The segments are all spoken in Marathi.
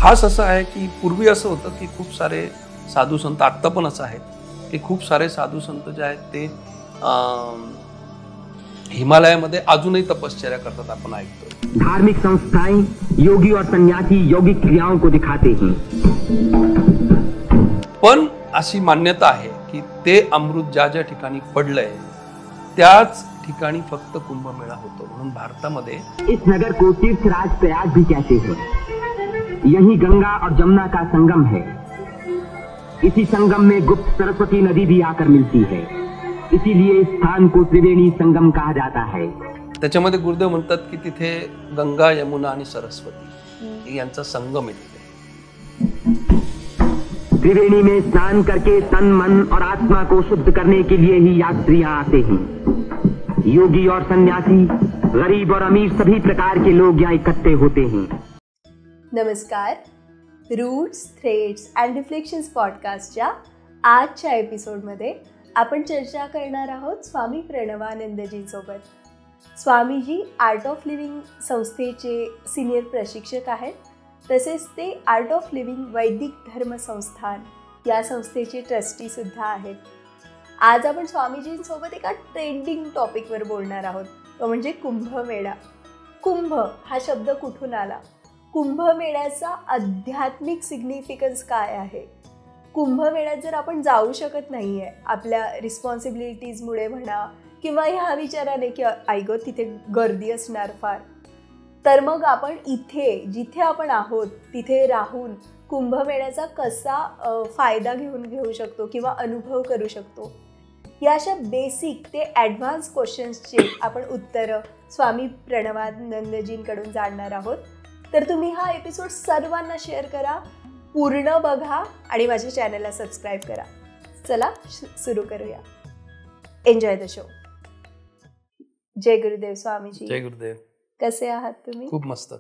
खास असं आहे की पूर्वी असं होतं की खूप सारे साधू संत, आत्ता पण असं आहेत की खूप सारे साधू संत जे आहेत ते हिमालयामध्ये अजूनही तपश्चर्या करतात, आपण ऐकतो। धार्मिक संस्थाएं योगी और सन्यासी योगिक क्रियाओं को दिखाते हैं, पण अशी मान्यता आहे की ते अमृत ज्या ज्या ठिकाणी पडलंय त्याच ठिकाणी फक्त कुंभमेळा होतो। म्हणून भारतामध्ये इस नगर को तीर्थराज प्रयाग भी कहते हैं। यही गंगा और जमुना का संगम है। इसी संगम में गुप्त सरस्वती नदी भी आकर मिलती है, इसीलिए इस स्थान को त्रिवेणी संगम कहा जाता है। त्याच्यामध्ये गुरुदेव म्हणतात की तिथे गंगा, यमुना आणि सरस्वती यांचा संगम आहे तिथे। त्रिवेणी में स्नान करके तन, मन और आत्मा को शुद्ध करने के लिए ही यात्री यहाँ आते हैं। योगी और सन्यासी, गरीब और अमीर सभी प्रकार के लोग यहाँ इकट्ठे होते हैं। नमस्कार, रूट्स, थ्रेड्स अँड रिफ्लेक्शन्स पॉडकास्टच्या आजच्या एपिसोडमध्ये आपण चर्चा करणार आहोत स्वामी प्रणवानंदजींसोबत। स्वामीजी आर्ट ऑफ लिव्हिंग संस्थेचे सिनियर प्रशिक्षक आहेत, तसेच ते आर्ट ऑफ लिव्हिंग वैदिक धर्म संस्थान या संस्थेचे ट्रस्टीसुद्धा आहेत। आज आपण स्वामीजींसोबत एका ट्रेंडिंग टॉपिकवर बोलणार आहोत, तो म्हणजे कुंभमेळा। कुंभ हा शब्द कुठून आला? कुंभमेळ्याचा आध्यात्मिक सिग्निफिकन्स काय आहे? कुंभमेळ्यात जर आपण जाऊ शकत नाही आहे आपल्या रिस्पॉन्सिबिलिटीजमुळे म्हणा किंवा ह्या विचाराने की ऐगो तिथे गर्दी असणार फार, तर मग आपण इथे जिथे आपण आहोत तिथे राहून कुंभमेळ्याचा कसा फायदा घेऊ शकतो किंवा अनुभव करू शकतो, या अशा बेसिक ते ॲडव्हान्स क्वेश्चन्सचे आपण उत्तरं स्वामी प्रणवानंदजींकडून जाणणार आहोत। तर तुम्ही हा एपिसोड सर्वांना शेअर करा, पूर्ण बघा आणि माझ्या चॅनलला सबस्क्राईब करा। चला सुरू करूया। Enjoy the show. जय गुरुदेव स्वामीजी। जय गुरुदेव। कसे आहात तुम्ही? खूप मस्त।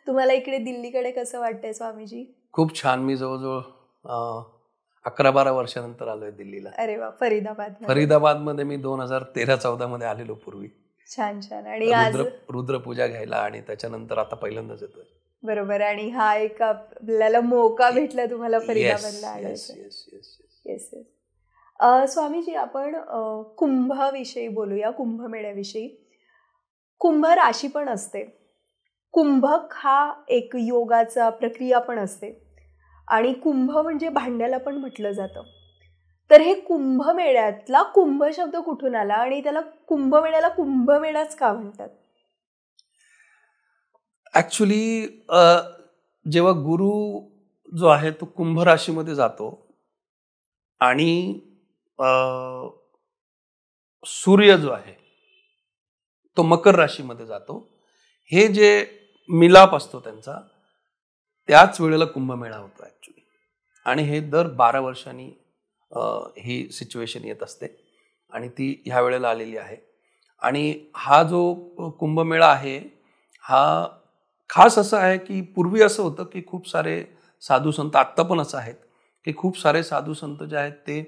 तुम्हाला इकडे दिल्लीकडे कसं वाटतंय स्वामीजी? खूप छान। मी जवळजवळ 11-12 वर्षानंतर आलोय दिल्लीला। अरे वा, फरीदाबाद मध्ये मी 2013-14 मध्ये आलेलो पूर्वी। छान छान। आणि आज रुद्रपूजा घ्यायला आणि त्याच्यानंतर आता पहिल्यांदाच येतोय। बरोबर। आणि हा एक आपल्याला मौका भेटला तुम्हाला फरीदाबादला आणायचा। येस। स्वामीजी, आपण कुंभाविषयी बोलूया, कुंभमेळ्याविषयी। कुंभ राशी पण असते, कुंभक हा एक योगाचा प्रक्रिया पण असते आणि कुंभ म्हणजे भांड्याला पण म्हटलं जातं। तर हे कुंभमेळ्यातला कुंभ शब्द कुठून आला आणि त्याला कुंभमेळ्याला कुंभमेळाच का म्हणतात? ऍक्च्युली जेव्हा गुरु जो आहे तो कुंभ राशीमध्ये जातो आणि सूर्य जो आहे तो मकर राशीमध्ये जातो, हे जे मिलाप असतो त्यांचा, त्याच वेळेला कुंभमेळा होतो ऍक्च्युली। आणि हे दर 12 वर्षांनी ही सिच्युएशन येत असते आणि ती ह्या वेळेला आलेली आहे। आणि हा जो कुंभमेळा आहे हा खास असं आहे की पूर्वी असं होतं की खूप सारे साधू संत, आत्ता पण असं आहेत की खूप सारे साधू संत जे आहेत ते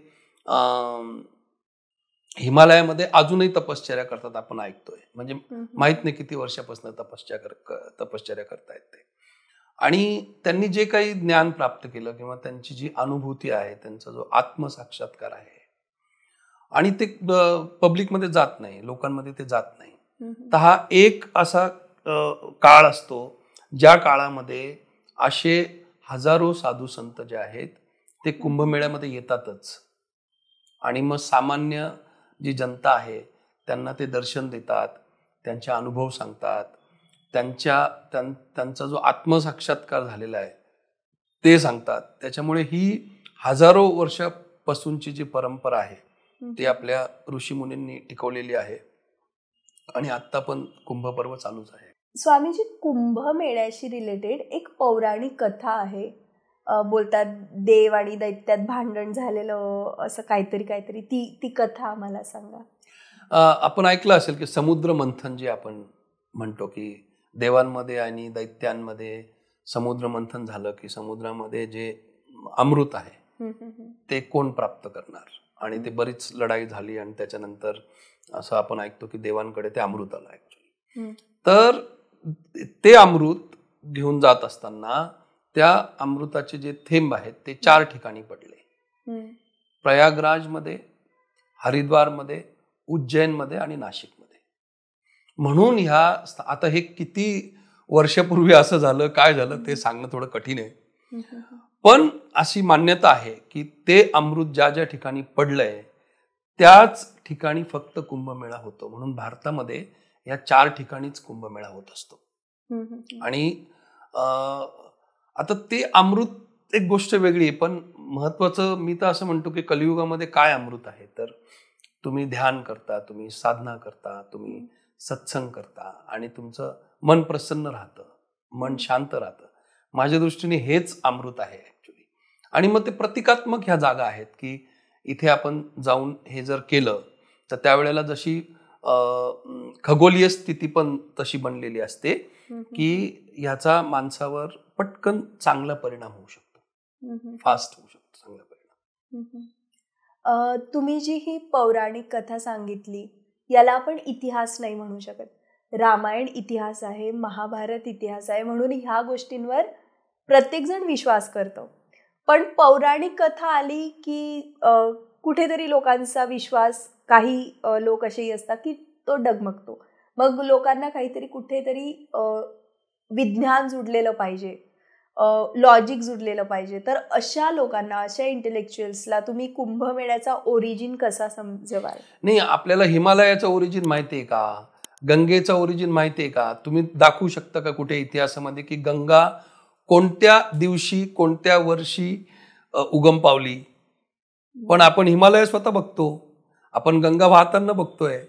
हिमालयामध्ये अजूनही तपश्चर्या करतात, आपण ऐकतोय। म्हणजे माहित नाही किती वर्षापासून तपश्चर्या करतायत ते। आणि त्यांनी जे काही ज्ञान प्राप्त केलं किंवा त्यांची जी अनुभूती आहे, त्यांचा जो आत्मसाक्षात्कार आहे, आणि ते पब्लिकमध्ये जात नाही, लोकांमध्ये ते जात नाही। तर हा एक असा काळ असतो ज्या काळामध्ये असे हजारो साधू संत जे आहेत ते कुंभमेळ्यामध्ये येतातच आणि मग सामान्य जी जनता आहे त्यांना ते दर्शन देतात, त्यांचे अनुभव सांगतात, त्यांचा जो आत्मसाक्षात्कार झालेला आहे ते सांगतात। त्याच्यामुळे ही हजारो वर्षापासूनची जी परंपरा आहे ती आपल्या ऋषीमुनींनी टिकवलेली आहे आणि आता पण कुंभपर्व चालूच आहे। स्वामीजी, कुंभमेळ्याशी रिलेटेड एक पौराणिक कथा आहे। बोलतात देव आणि दैत्यात भांडण झालेलं, असं काहीतरी ती कथा आम्हाला सांगा। आपण ऐकलं असेल की समुद्र मंथन जे आपण म्हणतो की देवांमध्ये आणि दैत्यांमध्ये समुद्र मंथन झालं की समुद्रामध्ये जे अमृत आहे ते कोण प्राप्त करणार, आणि ते बरीच लढाई झाली आणि त्याच्यानंतर असं आपण ऐकतो की देवांकडे ते अमृत आलं ऍक्च्युली। तर ते अमृत घेऊन जात असताना त्या अमृताचे जे थेंब आहेत ते 4 ठिकाणी पडले. प्रयागराजमध्ये, हरिद्वारमध्ये, उज्जैनमध्ये आणि नाशिकमध्ये. म्हणून आता हे किती वर्षापूर्वी असं झालं, काय झालं ते सांगणं थोडं कठीण आहे. पण अशी मान्यता आहे की ते अमृत ज्या ज्या ठिकाणी पडलंय त्याच ठिकाणी फक्त कुंभमेळा होतो. म्हणून भारतामध्ये या 4 ठिकाणीच कुंभमेळा होत असतो. आणि आता ते अमृत एक गोष्ट वेगळी आहे, पण महत्वाचं मी तर असं म्हणतो की कलियुगामध्ये काय अमृत आहे, तर तुम्ही ध्यान करता, तुम्ही साधना करता, तुम्ही सत्संग करता आणि तुमचं मन प्रसन्न राहतं, मन शांत राहतं. माझ्या दृष्टीने हेच अमृत आहे ऍक्च्युली. आणि मग ते प्रतिकात्मक ह्या जागा आहेत की इथे आपण जाऊन हे जर केलं तर त्यावेळेला जशी खगोलीय स्थिती पण तशी बनलेली असते की ह्याचा माणसावर पटकन चांगला परिणाम होऊ शकतो, फास्ट होऊ शकतो चांगला परिणाम. तुम्ही जी ही पौराणिक कथा सांगितली याला आपण इतिहास नाही म्हणू शकत. रामायण इतिहास आहे, महाभारत इतिहास आहे, म्हणून ह्या गोष्टींवर प्रत्येकजण विश्वास करतो. पण पौराणिक कथा आली की कुठेतरी लोकांचा विश्वास, काही लोक असेही असतात की तो डगमगतो. मग लोकांना काहीतरी कुठेतरी विज्ञान जुडलेलं पाहिजे, लॉजिक जुडलेलं पाहिजे. तर अशा लोकांना, अशा इंटेलेक्च्युअल्सला तुम्ही कुंभमेळ्याचा ओरिजिन कसा समजवाल? नाही, आपल्याला हिमालयाचा ओरिजिन माहिती आहे का, गंगेचा ओरिजिन माहिती आहे का? तुम्ही दाखवू शकता का कुठे इतिहासामध्ये की गंगा कोणत्या दिवशी, कोणत्या वर्षी उगम पावली? पण आपण हिमालय स्वतः बघतो, आपण गंगा वाहताना बघतोय.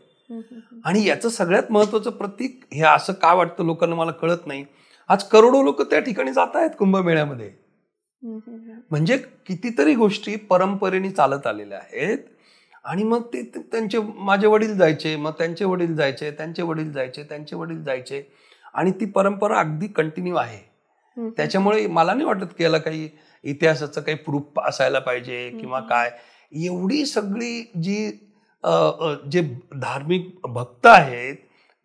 आणि याचं सगळ्यात महत्वाचं प्रतीक हे असं का वाटतं लोकांना मला कळत नाही, आज करोडो लोक त्या ठिकाणी जात आहेत कुंभमेळ्यामध्ये. म्हणजे कितीतरी गोष्टी परंपरेने चालत आलेल्या आहेत. आणि मग ते त्यांचे, माझे वडील जायचे, मग त्यांचे वडील जायचे, त्यांचे वडील जायचे, त्यांचे वडील जायचे, आणि ती परंपरा अगदी कंटिन्यू आहे. त्याच्यामुळे मला नाही वाटत की याला काही इतिहासाचं काही प्रूफ असायला पाहिजे किंवा काय. एवढी सगळी जी जे धार्मिक भक्त आहेत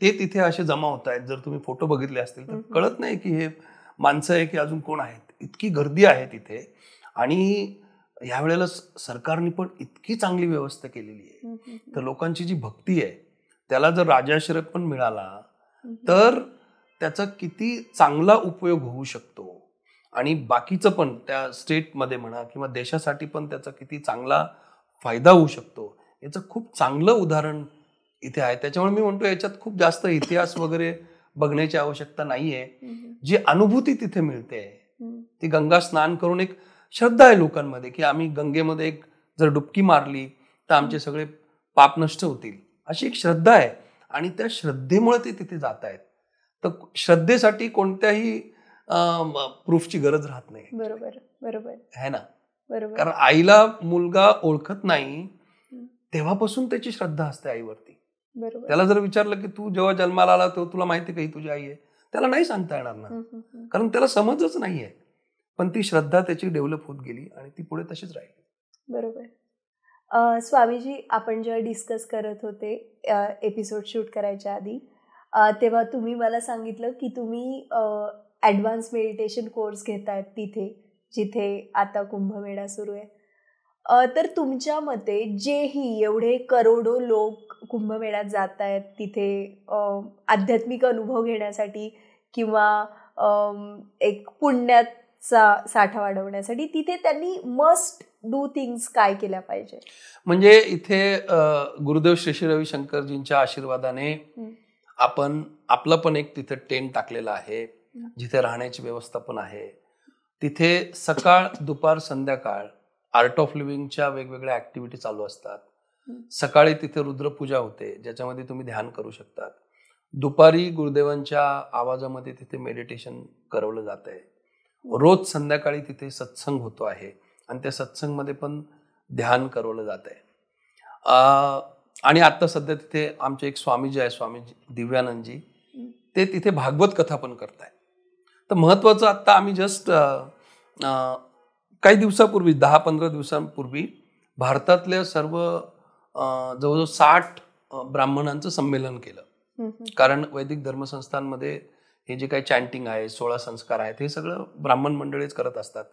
ते तिथे असे जमा होत आहेत. जर तुम्ही फोटो बघितले असतील तर कळत नाही की हे माणसं आहे की अजून कोण आहेत. इतकी गर्दी आहे तिथे. आणि यावेळेला सरकारने पण इतकी चांगली व्यवस्था केलेली आहे, तर लोकांची जी भक्ती आहे त्याला जर राजाश्रय पण मिळाला तर त्याचा किती चांगला उपयोग होऊ शकतो. आणि बाकीचं पण त्या स्टेटमध्ये म्हणा किंवा देशासाठी पण त्याचा किती चांगला फायदा होऊ शकतो, याचं खूप चांगलं उदाहरण इथे आहे. त्याच्यामुळे मी म्हणतो याच्यात खूप जास्त इतिहास वगैरे बघण्याची आवश्यकता नाहीये. जी अनुभूती तिथे मिळते ती गंगा स्नान करून एक श्रद्धा आहे लोकांमध्ये की आम्ही गंगेमध्ये एक जर डुबकी मारली तर आमचे सगळे पाप नष्ट होतील, अशी एक श्रद्धा आहे. आणि त्या श्रद्धेमुळे ते तिथे जात आहेत. तर श्रद्धेसाठी कोणत्याही प्रूफची गरज राहत नाही. बरोबर बरोबर है ना. बरोबर. कारण आईला मुलगा ओळखत नाही तेव्हापासून त्याची श्रद्धा असते आईवरती. त्याला जर विचारलं की तू जेव्हा जन्माला आला तेव्हा तुला माहिती का ही तुझी आई आहे, त्याला नाही सांगता येणार ना, कारण त्याला समजच नाहीये. पण ती श्रद्धा त्याची डेव्हलप होत गेली आणि ती पुढे तशीच राहिली. बरोबर. स्वामीजी, आपण जेव्हा डिस्कस करत होते एपिसोड शूट करायच्या आधी, तेव्हा तुम्ही मला सांगितलं की तुम्ही ॲडव्हान्स मेडिटेशन कोर्स घेतायत तिथे, जिथे आता कुंभमेळा सुरू आहे. तर तुमच्या मते जेही एवढे करोडो लोक कुंभमेळ्यात जात आहेत तिथे आध्यात्मिक अनुभव घेण्यासाठी किंवा एक पुण्याचा साठा वाढवण्यासाठी, तिथे त्यांनी मस्ट डू थिंग्स काय केल्या पाहिजे? म्हणजे इथे गुरुदेव श्री श्री रविशंकरजींच्या आशीर्वादाने आपण आपलं पण एक तिथे टेंट टाकलेला आहे, जिथे राहण्याची व्यवस्था पण आहे. तिथे सकाळ, दुपार, संध्याकाळ आर्ट ऑफ लिव्हिंगच्या वेगवेगळ्या ऍक्टिव्हिटी चालू असतात. सकाळी तिथे रुद्रपूजा होते ज्याच्यामध्ये तुम्ही ध्यान करू शकतात. दुपारी गुरुदेवांच्या आवाजामध्ये तिथे मेडिटेशन करवलं जात आहे. रोज संध्याकाळी तिथे सत्संग होतो आहे आणि त्या सत्संगमध्ये पण ध्यान करवलं जात आहे. आणि आता सध्या तिथे आमचे एक स्वामीजी आहे, स्वामीजी दिव्यानंदजी, ते तिथे भागवत कथा पण करतायत. तर महत्वाचं, आता आम्ही जस्ट काही दिवसापूर्वी 10-15 दिवसांपूर्वी भारतातल्या सर्व जवळजवळ 60 ब्राह्मणांचं संमेलन केलं. कारण वैदिक धर्मसंस्थांमध्ये हे जे काही चॅन्टिंग आहे, 16 संस्कार आहेत, हे सगळं ब्राह्मण मंडळीच करत असतात.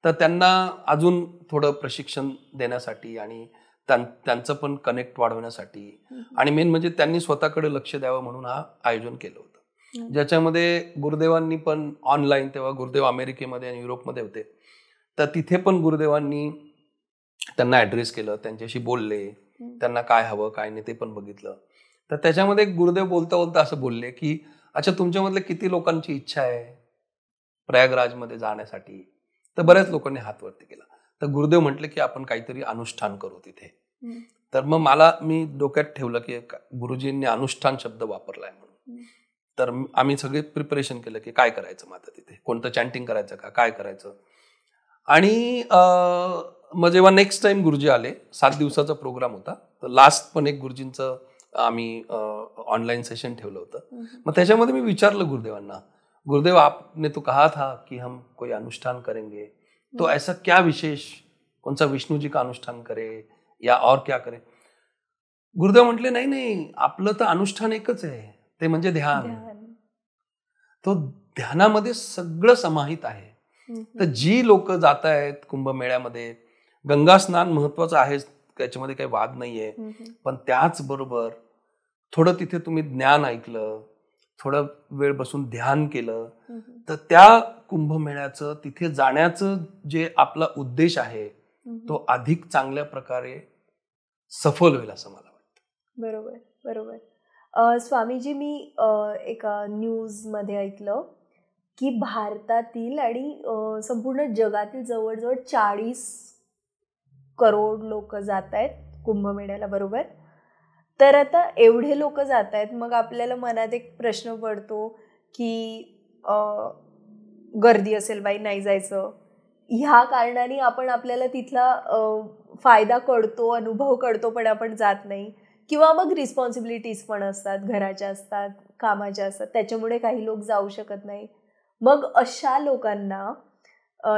तर त्यांना अजून थोडं प्रशिक्षण देण्यासाठी आणि त्यांचं पण कनेक्ट वाढवण्यासाठी आणि मेन म्हणजे त्यांनी स्वतःकडे लक्ष द्यावं म्हणून हा आयोजन केलं होतं, ज्याच्यामध्ये गुरुदेवांनी पण ऑनलाईन, तेव्हा गुरुदेव अमेरिकेमध्ये आणि युरोपमध्ये होते, तर तिथे पण गुरुदेवांनी त्यांना ॲड्रेस केलं, त्यांच्याशी बोलले, त्यांना काय हवं काय नाही ते पण बघितलं. तर त्याच्यामध्ये गुरुदेव बोलता बोलता असं बोलले की अच्छा, तुमच्यामधल्या किती लोकांची इच्छा आहे प्रयागराजमध्ये जाण्यासाठी? तर बऱ्याच लोकांनी हात वरती केला. तर गुरुदेव म्हटले की आपण काहीतरी अनुष्ठान करू तिथे. तर मग मी डोक्यात ठेवलं की गुरुजींनी अनुष्ठान शब्द वापरलाय म्हणून. तर आम्ही सगळे प्रिपरेशन केलं की काय करायचं मग आता तिथे, कोणतं चॅन्टिंग करायचं का, काय करायचं. आणि मग जेव्हा नेक्स्ट टाइम गुरुजी आले, 7 दिवसाचा प्रोग्राम होता, तर लास्ट पण एक गुरुजींचं आम्ही ऑनलाईन सेशन ठेवलं होतं. मग त्याच्यामध्ये मी विचारलं गुरुदेवांना, गुरुदेव आपने तो कहा था कि हम कोई अनुष्ठान करेंगे, तो ऐसा क्या विशेष, कौन सा विष्णु जी का अनुष्ठान करे या और क्या करे? गुरुदेव म्हटले नाही, आपलं तर अनुष्ठान एकच आहे, ते म्हणजे ध्यान. तो ध्यानामध्ये सगळं समाहित आहे. तर जी लोक जात आहेत कुंभमेळ्यामध्ये, गंगा स्नान महत्वाचं आहे, त्याच्यामध्ये काही वाद नाहीये, पण त्याचबरोबर थोडं तिथे तुम्ही ज्ञान ऐकलं, थोडं वेळ बसून ध्यान केलं, तर त्या कुंभमेळ्याचं तिथे जाण्याचं जे आपला उद्देश आहे तो अधिक चांगल्या प्रकारे सफल होईल असं मला वाटतं. बरोबर. स्वामीजी, मी एका न्यूज मध्ये ऐकलं की भारतातील आणि संपूर्ण जगातील जवळजवळ 40 करोड लोक जात आहेत कुंभमेळ्याला, बरोबर? तर आता एवढे लोक जात आहेत, मग आपल्याला मनात एक प्रश्न पडतो की गर्दी असेल बाई, नाही जायचं. ह्या कारणाने आपण आपल्याला तिथला फायदा कळतो, अनुभव कळतो, पण आपण जात नाही. किंवा मग रिस्पॉन्सिबिलिटीज पण असतात, घराच्या असतात, कामाच्या असतात, त्याच्यामुळे काही लोक जाऊ शकत नाही. मग अशा लोकांना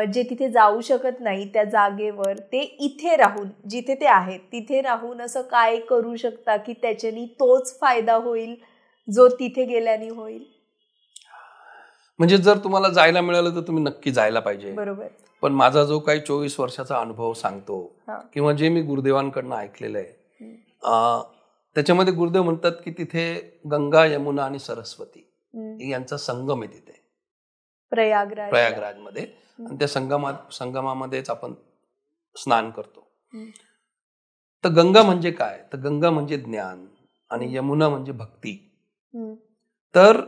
जे तिथे जाऊ शकत नाही त्या जागेवर, ते इथे राहून, जिथे ते आहेत तिथे राहून असं काय करू शकता की त्याच्यानी तोच फायदा होईल जो तिथे गेल्याने होईल? म्हणजे जर तुम्हाला जायला मिळालं तर तुम्ही नक्की जायला पाहिजे. बरोबर. पण माझा जो काही 24 वर्षाचा अनुभव सांगतो किंवा जे मी गुरुदेवांकडनं ऐकलेलं आहे, त्याच्यामध्ये गुरुदेव म्हणतात की तिथे गंगा, यमुना आणि सरस्वती यांचा संगम आहे तिथे प्रयागराजमध्ये, आणि त्या संगमामध्येच आपण स्नान करतो. तर गंगा म्हणजे काय? तर गंगा म्हणजे ज्ञान आणि यमुना म्हणजे भक्ती. तर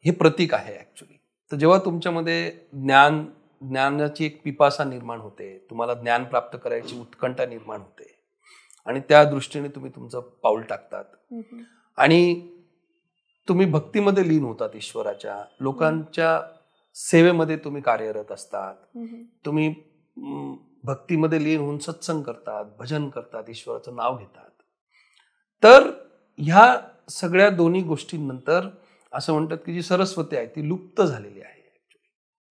हे प्रतीक आहे ऍक्च्युली. तर जेव्हा तुमच्यामध्ये ज्ञानाची एक पिपासा निर्माण होते, तुम्हाला ज्ञान प्राप्त करायची उत्कंठा निर्माण होते आणि त्या दृष्टीने तुम्ही तुमचं पाऊल टाकतात आणि तुम्ही भक्तीमध्ये लीन होतात, ईश्वराच्या लोकांच्या सेवेमध्ये तुम्ही कार्यरत असतात, तुम्ही भक्तीमध्ये लीन होऊन सत्संग करतात, भजन करतात, ईश्वराचं नाव घेतात. तर ह्या सगळ्या दोन्ही गोष्टींनंतर असं म्हणतात की जी सरस्वती आहे ती लुप्त झालेली आहे.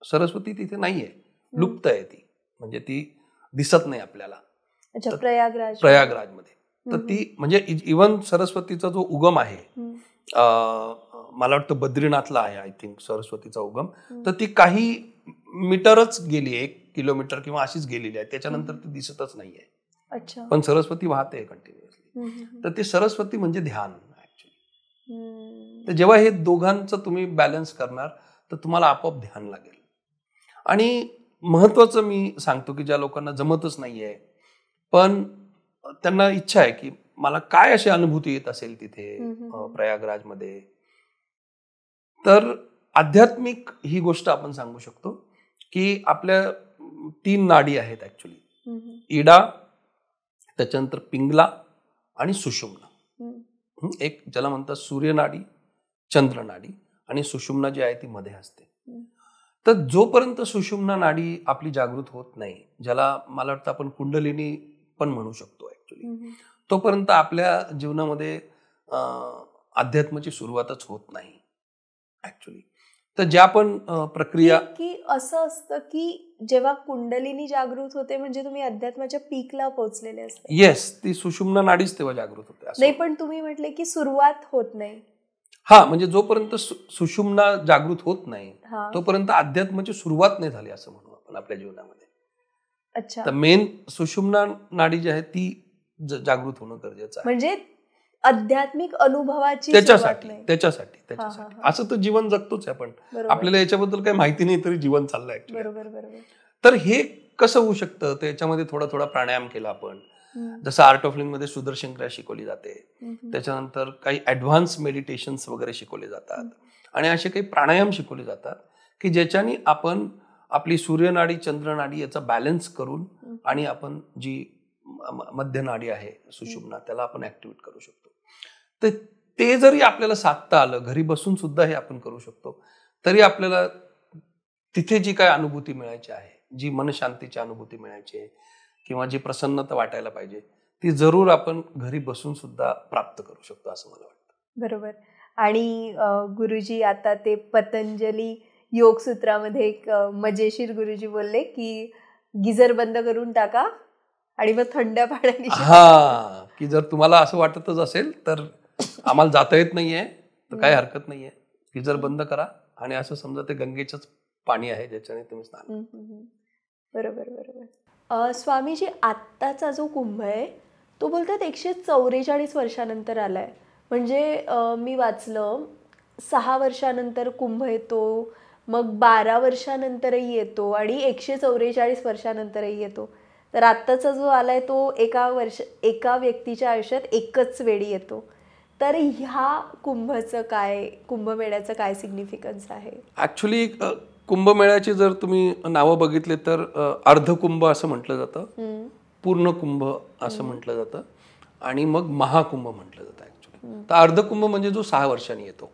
सरस्वती तिथे नाहीये, लुप्त आहे ती, म्हणजे ती दिसत नाही आपल्याला प्रयागराजमध्ये. तर ती म्हणजे इव्हन सरस्वतीचा जो उगम आहे, मला वाटतं बद्रीनाथला आहे आय थिंक सरस्वतीचा उगम, तर ती काही मीटरच गेली, 1 किलोमीटर किंवा अशीच गेलेली आहे, त्याच्यानंतर ती दिसतच नाहीये. पण सरस्वती वाहते कंटिन्युअसली. तर ती सरस्वती म्हणजे ध्यान ऍक्च्युली. तर जेव्हा हे दोघांचं तुम्ही बॅलन्स करणार तर तुम्हाला आपोआप ध्यान लागेल. आणि महत्वाचं मी सांगतो की ज्या लोकांना जमतच नाहीये पण त्यांना इच्छा आहे की मला काय अशी अनुभूती येत असेल तिथे प्रयागराजमध्ये, तर आध्यात्मिक ही गोष्ट आपण सांगू शकतो की आपल्या 3 नाडी आहेत ऍक्च्युली, इडा, त्याच्यानंतर पिंगला आणि सुषुम्ना. एक ज्याला म्हणतात सूर्यनाडी, चंद्रनाडी, आणि सुषुम्ना जी आहे ती मध्ये असते. तर जोपर्यंत सुषुम्ना नाडी आपली जागृत होत नाही, ज्याला मला वाटतं आपण कुंडलिनी पण म्हणू शकतो ऍक्च्युली, तोपर्यंत आपल्या जीवनामध्ये अध्यात्माची सुरुवातच होत नाही ऍक्च्युली. तर ज्या पण प्रक्रिया की असं असतं की जेव्हा कुंडलिनी जागृत होते म्हणजे तुम्ही अध्यात्माच्या पीकला पोहोचलेले असते. येस, ती सुषुम्ना नाडीच तेव्हा जागृत होते. नाही, पण तुम्ही म्हटले की सुरुवात होत नाही. हा, म्हणजे जोपर्यंत सुषुम्ना जागृत होत नाही हा. तोपर्यंत अध्यात्माची सुरुवात नाही झाली असं म्हणू आपण आपल्या जीवनामध्ये. अच्छा. तर मेन सुषुम्ना नाडी जी आहे ती जागृत होणं गरजेचं आहे. म्हणजे आध्यात्मिक अनुभवाची त्याच्यासाठी सुरुवात नाही. त्याच्यासाठी असं तर जीवन जगतोच आहे आपण. बरोबर. आपल्याला याच्याबद्दल काही माहिती नाही तरी जीवन चाललंय actually. बरोबर बरोबर. तर हे कसं होऊ शकतं, तर याच्यामध्ये थोडा प्राणायाम केला आपण. जसं आर्ट ऑफ लिव्हिंग मध्ये सुदर्शन क्रिया शिकवली जाते, त्याच्यानंतर काही ऍडव्हान्स मेडिटेशन्स वगैरे शिकवले जातात आणि असे काही प्राणायाम शिकवले जातात की ज्याच्याने आपण आपली सूर्यनाडी चंद्रनाडी याचा बॅलन्स करून आणि आपण जी मध्य नाडी आहे सुषुम्ना त्याला आपण ऍक्टिव्हेट करू शकतो. तर ते जरी आपल्याला साधता आलं, घरी बसून सुद्धा हे आपण करू शकतो, तरी आपल्याला तिथे जी काय अनुभूती मिळायची आहे, जी मनशांतीची अनुभूती मिळायची आहे किंवा जी प्रसन्नता वाटायला पाहिजे, ती जरूर आपण घरी बसून सुद्धा प्राप्त करू शकतो असं मला वाटतं. बरोबर. आणि गुरुजी आता ते पतंजली योग सूत्रामध्ये एक मजेशीर गुरुजी बोलले की गिझर बंद करून टाका आणि मग थंड पाण्याने हा, की जर तुम्हाला असं वाटतच असेल तर आम्हाला जाता येत नाहीये तर काही हरकत नाहीये, गिझर बंद करा आणि असं समजा ते गंगेचंच पाणी आहे ज्याच्याने तुम्ही स्नान. बरोबर बरोबर. स्वामीजी, आत्ताचा जो कुंभ आहे तो बोलतात 144 वर्षानंतर आलाय. म्हणजे मी वाचलं 6 वर्षानंतर कुंभ येतो, मग 12 वर्षानंतरही येतो आणि 144 वर्षानंतरही येतो. तर आत्ताचा जो आलाय तो एका व्यक्तीच्या आयुष्यात एकच वेळी येतो. तर ह्या कुंभमेळ्याचं काय सिग्निफिकन्स आहे? ऍक्च्युली कुंभमेळ्याची जर तुम्ही नावं बघितले तर अर्धकुंभ असं म्हटलं जातं, पूर्ण कुंभ असं म्हटलं जातं आणि मग महाकुंभ म्हटलं जातं ऍक्च्युली. तर अर्धकुंभ म्हणजे जो 6 वर्षांनी येतो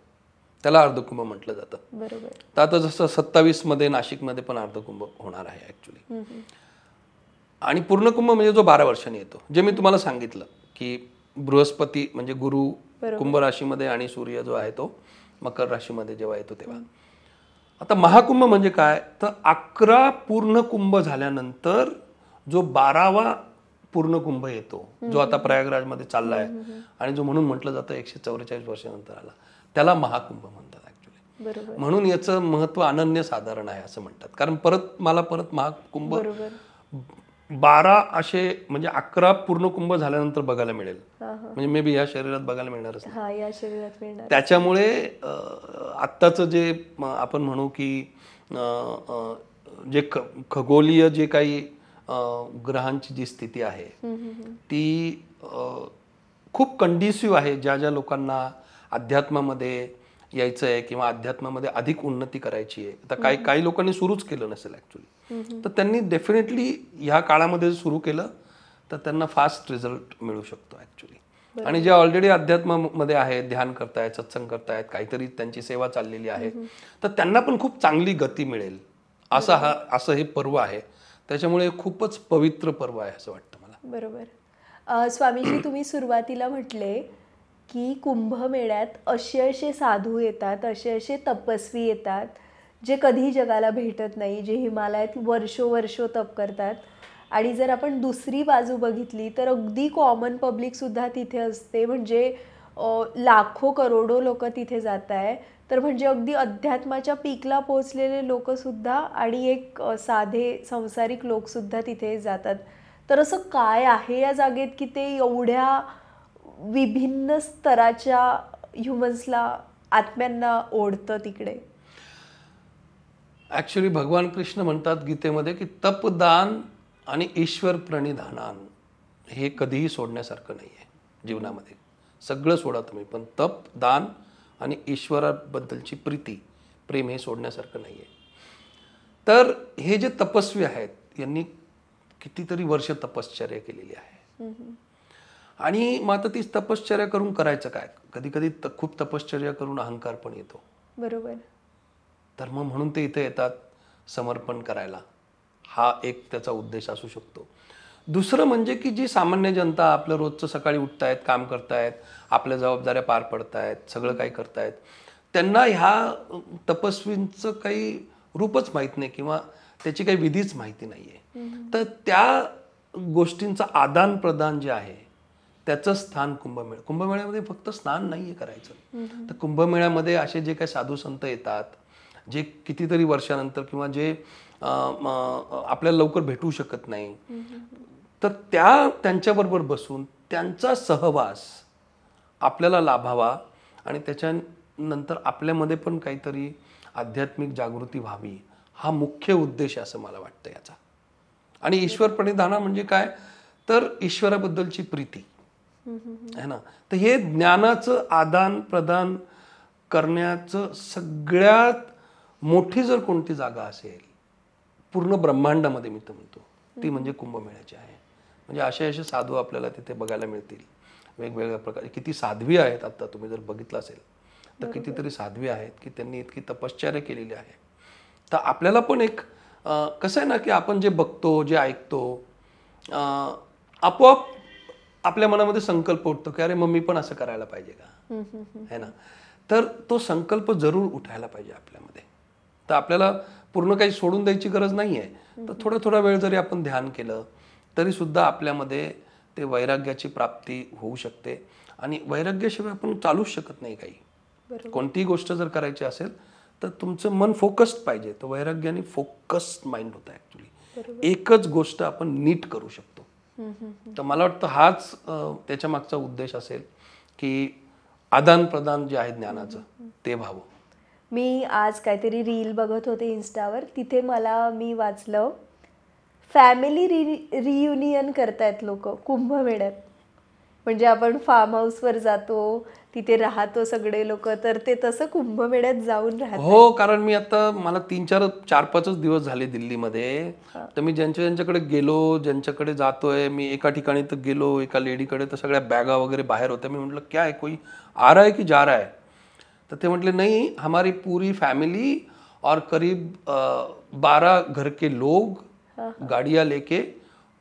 त्याला अर्धकुंभ म्हटलं जातं. बरोबर. तर आता जसं 27 मध्ये नाशिकमध्ये पण अर्धकुंभ होणार आहे ऍक्च्युली. आणि पूर्णकुंभ म्हणजे जो 12 वर्षांनी येतो, जे मी तुम्हाला सांगितलं की बृहस्पती म्हणजे गुरु कुंभ राशीमध्ये आणि सूर्य जो आहे तो मकर राशीमध्ये जेव्हा येतो तेव्हा. आता महाकुंभ म्हणजे काय, तर 11 पूर्ण कुंभ झाल्यानंतर जो 12वा पूर्ण कुंभ येतो, जो आता प्रयागराजमध्ये चाललाय आणि जो म्हणून म्हटलं जातं 144 वर्षानंतर आला, त्याला महाकुंभ म्हणतात ऍक्च्युली. म्हणून याचं महत्व अनन्यसाधारण आहे असं म्हणतात. कारण परत महाकुंभ 12 असे म्हणजे 11 पूर्ण कुंभ झाल्यानंतर बघायला मिळेल. म्हणजे मे बी या शरीरात बघायला मिळणारच नाही. त्याच्यामुळे आत्ताचं जे आपण म्हणू की जे खगोलीय जे काही ग्रहांची जी स्थिती आहे ती खूप कंडिसिव्ह आहे. ज्या लोकांना अध्यात्मामध्ये यायचं आहे किंवा अध्यात्मामध्ये अधिक उन्नती करायची आहे, तर काही लोकांनी सुरूच केलं नसेल ऍक्च्युली, तर त्यांनी डेफिनेटली ह्या काळामध्ये सुरू केलं तर त्यांना फास्ट रिझल्ट मिळू शकतो ऍक्च्युली. आणि जे ऑलरेडी अध्यात्मामध्ये आहेत, ध्यान करतायत, सत्संग करतायत, काहीतरी त्यांची सेवा चाललेली आहे, तर त्यांना पण खूप चांगली गती मिळेल असं हे पर्व आहे. त्याच्यामुळे खूपच पवित्र पर्व आहे असं वाटतं मला. बरोबर. स्वामीजी, तुम्ही सुरुवातीला म्हटले की कुंभमेळ्यात असे साधू येतात, असे तपस्वी येतात जे कधी जगाला भेटत नाही, जे हिमालयात वर्षो तप करतात. आणि जर आपण दुसरी बाजू बघितली तर अगदी कॉमन पब्लिक सुद्धा तिथे असते. म्हणजे लाखो करोडो लोक तिथे जात आहे. तर म्हणजे अगदी अध्यात्माच्या पीकला पोहोचलेले लोक सुद्धा आणि एक साधे संसारिक लोक सुद्धा तिथे जातात. तर असं काय आहे या जागेत की ते एवढ्या विभिन्न स्तराच्या ह्युमन्सला, आत्म्यांना ओढतं तिकडे? ऍक्च्युली भगवान कृष्ण म्हणतात गीतेमध्ये की तपदान आणि ईश्वर प्रणिधान हे कधीही सोडण्यासारखं नाही आहे जीवनामध्ये. सगळं सोडा तुम्ही, पण तप, दान आणि ईश्वराबद्दलची प्रेम हे सोडण्यासारखं नाही आहे. तर हे जे तपस्वी आहेत यांनी कितीतरी वर्ष तपश्चर्या केलेली आहे. आणि मग आता ती तपश्चर्या करून करायचं काय, कधी कधी खूप तपश्चर्या करून अहंकार पण येतो. बरोबर. तर मग म्हणून ते इथे येतात समर्पण करायला, हा एक त्याचा उद्देश असू शकतो. दुसरं म्हणजे की जी सामान्य जनता आपलं रोजचं सकाळी उठतायत, काम करतायत, आपल्या जबाबदाऱ्या पार पडतायत, सगळं काही करतायत, त्यांना ह्या तपस्वींचं काही रूपच माहीत नाही किंवा त्याची काही विधीच माहिती नाहीये. तर त्या गोष्टींचं आदान प्रदान जे आहे त्याचं स्थान कुंभमेळ्यामध्ये फक्त स्नान नाहीये करायचं, तर कुंभमेळ्यामध्ये असे जे काही साधू संत येतात, जे कितीतरी वर्षानंतर किंवा जे आपल्याला लवकर भेटू शकत नाही, तर त्यांच्याबरोबर बसून त्यांचा सहवास आपल्याला लाभावा आणि त्याच्यानंतर आपल्यामध्ये पण काहीतरी आध्यात्मिक जागृती व्हावी, हा मुख्य उद्देश आहे असं मला वाटतं याचा. आणि ईश्वर प्रणिधान म्हणजे काय, तर ईश्वराबद्दलची प्रीती है ना. तर हे ज्ञानाचं आदान प्रदान करण्याचं सगळ्यात मोठी जर कोणती जागा असेल पूर्ण ब्रह्मांडामध्ये, मी तर म्हणतो ती म्हणजे कुंभमेळ्याची आहे. म्हणजे असे साधू आपल्याला तिथे बघायला मिळतील, वेगवेगळ्या प्रकारे. किती साध्वी आहेत, आता तुम्ही जर बघितलं असेल तर कितीतरी साध्वी आहेत की त्यांनी इतकी तपश्चर्या केलेली आहे. तर आपल्याला पण एक कसं आहे ना की आपण जे बघतो, जे ऐकतो, आपोआप आपल्या मनामध्ये संकल्प उठतो की अरे मग मी पण असं करायला पाहिजे का, है ना. तर तो संकल्प जरूर उठायला पाहिजे आपल्यामध्ये. तर आपल्याला पूर्ण काही सोडून द्यायची गरज नाहीये. तर थोडा थोडा वेळ जरी आपण ध्यान केलं तरी सुद्धा आपल्यामध्ये ते वैराग्याची प्राप्ती होऊ शकते. आणि वैराग्याशिवाय आपण चालूच शकत नाही काही. कोणतीही गोष्ट जर करायची असेल तर तुमचं मन फोकस्ड पाहिजे. तर वैराग्याने फोकस्ड माइंड होतं ऍक्च्युली. एकच गोष्ट आपण नीट करू शकतो. तर मला वाटतं हाच त्याच्या मागचा उद्देश असेल की आदान प्रदान जे आहे ज्ञानाचं ते व्हावं. मी आज काहीतरी रील बघत होते इन्स्टावर, तिथे मी वाचलं फॅमिली रियुनियन करतायत लोक कुंभमेळ्यात. म्हणजे आपण फार्म हाऊसवर जातो, तिथे राहतो सगळे लोक, तर ते तसं कुंभमेळ्यात जाऊन राहतात. हो, कारण मी आता मला 4-5 दिवस झाले दिल्लीमध्ये. तर मी ज्यांच्याकडे गेलो, ज्यांच्याकडे जातोय, मी एका ठिकाणी तर गेलो, एका लेडीकडे तर सगळ्या बॅगा वगैरे बाहेर होत्या. मी म्हटलं क्या है, कोई आ रहा है की जा रहा है. तर ते म्हटले नहीं, हमारी पूरी फैमिली और करीब 12 घर के लोग गाड़ियां लेके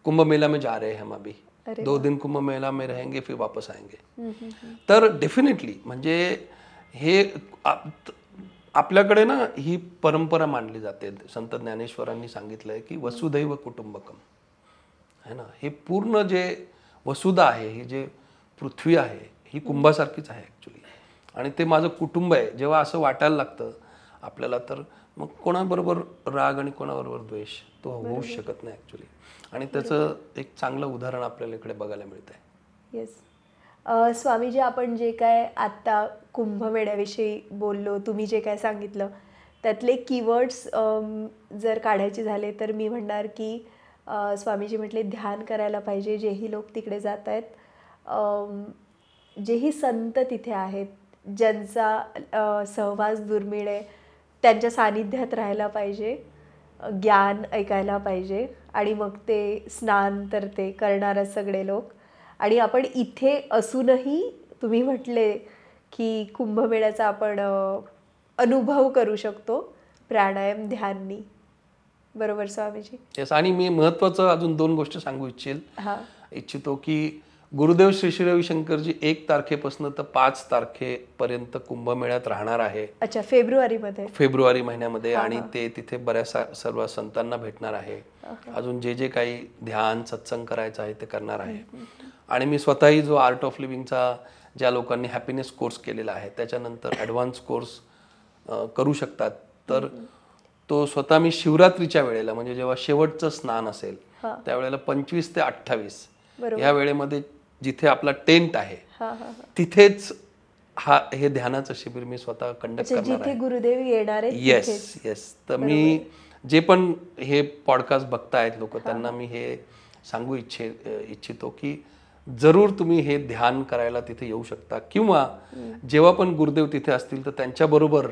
कुंभ मेला में जा रहे हैं हम अभी. 2 दिन कुंभ मेला में रहेंगे, फिर वापस आएंगे. तर डेफिनेटली म्हणजे हे आपल्याकडे ना ही परंपरा मानली जाते. संत ज्ञानेश्वरांनी सांगितलंय की वसुधैव कुटुंबकम, है ना. हे पूर्ण जे वसुधा आहे, ही जे पृथ्वी आहे, ही कुंभासारखीच आहे ऍक्च्युली. आणि ते माझं कुटुंब आहे. जेव्हा असं वाटायला लागतं आपल्याला, तर मग कोणाबरोबर राग आणि कोणाबरोबर द्वेष तो होऊच शकत नाही ऍक्च्युली. आणि त्याचं एक चांगलं उदाहरण आपल्याला इकडे बघायला मिळतंय. येस स्वामीजी, आपण जे काय आत्ता कुंभमेळ्याविषयी बोललो, तुम्ही जे काय सांगितलं त्यातले कीवर्ड्स जर काढायचे झाले तर मी म्हणणार की स्वामीजी म्हटले ध्यान करायला पाहिजे. जेही लोक तिकडे जात आहेत, जेही संत तिथे आहेत, ज्यांचा सहवास दुर्मिळ आहे, त्यांच्या सानिध्यात राहायला पाहिजे, ज्ञान ऐकायला पाहिजे. आणि मग ते स्नान तर ते करणारच सगळे लोक. आणि आपण इथे असूनही तुम्ही म्हटले की कुंभमेळ्याचा आपण अनुभव करू शकतो प्राणायाम ध्याननी. बरोबर स्वामीजी? येस. आणि मी महत्वाचं अजून 2 गोष्टी सांगू इच्छितो की गुरुदेव श्री रविशंकरजी 1 तारखेपासून तर 5 तारखेपर्यंत कुंभमेळ्यात राहणार आहे. अच्छा, फेब्रुवारी महिन्यामध्ये. आणि ते तिथे बऱ्याच सर्व संतांना भेटणार आहे. अजून जे काही ध्यान सत्संग करायचं आहे ते करणार आहे. आणि मी स्वतःही जो आर्ट ऑफ लिव्हिंगचा ज्या लोकांनी हॅपीनेस कोर्स केलेला आहे त्याच्यानंतर ॲडव्हान्स कोर्स करू शकतात. तर तो स्वतः मी शिवरात्रीच्या वेळेला, म्हणजे जेव्हा शेवटचं स्नान असेल त्यावेळेला 25 ते 28 या वेळेमध्ये जिथे आपला टेंट आहे तिथेच हे ध्यानाचं शिबिर मी स्वतः कंडक्ट करणार आहे. गुरुदेव येणार आहेत. येस. तर मी जे पण हे पॉडकास्ट बघतायत लोक, त्यांना मी हे सांगू इच्छितो की जरूर तुम्ही हे ध्यान करायला तिथे येऊ शकता. किंवा जेव्हा पण गुरुदेव तिथे असतील तर त्यांच्याबरोबर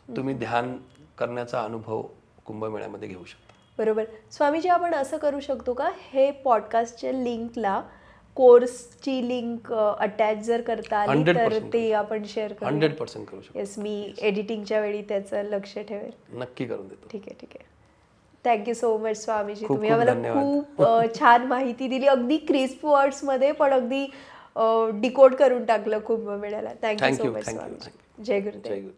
तुम्ही ध्यान करण्याचा अनुभव कुंभमेळ्यामध्ये घेऊ शकता. बरोबर. स्वामीजी, आपण असं करू शकतो का, हे पॉडकास्टच्या लिंकला कोर्सची लिंक अटॅच जर करता आली तर ते आपण शेअर करू? 100% करू शकतो. येस, मी एडिटिंगच्या वेळी त्याचं लक्ष ठेवेल. नक्की करून देतो. ठीक आहे. Thank you so much Swamiji. तुम्ही आम्हाला खूप छान माहिती दिली, अगदी क्रिस्प वर्ड्स मध्ये, पण अगदी डिकोड करून टाकलं कुंभमेळ्याला. Thank you so much Swamiji. जय गुरुदेव.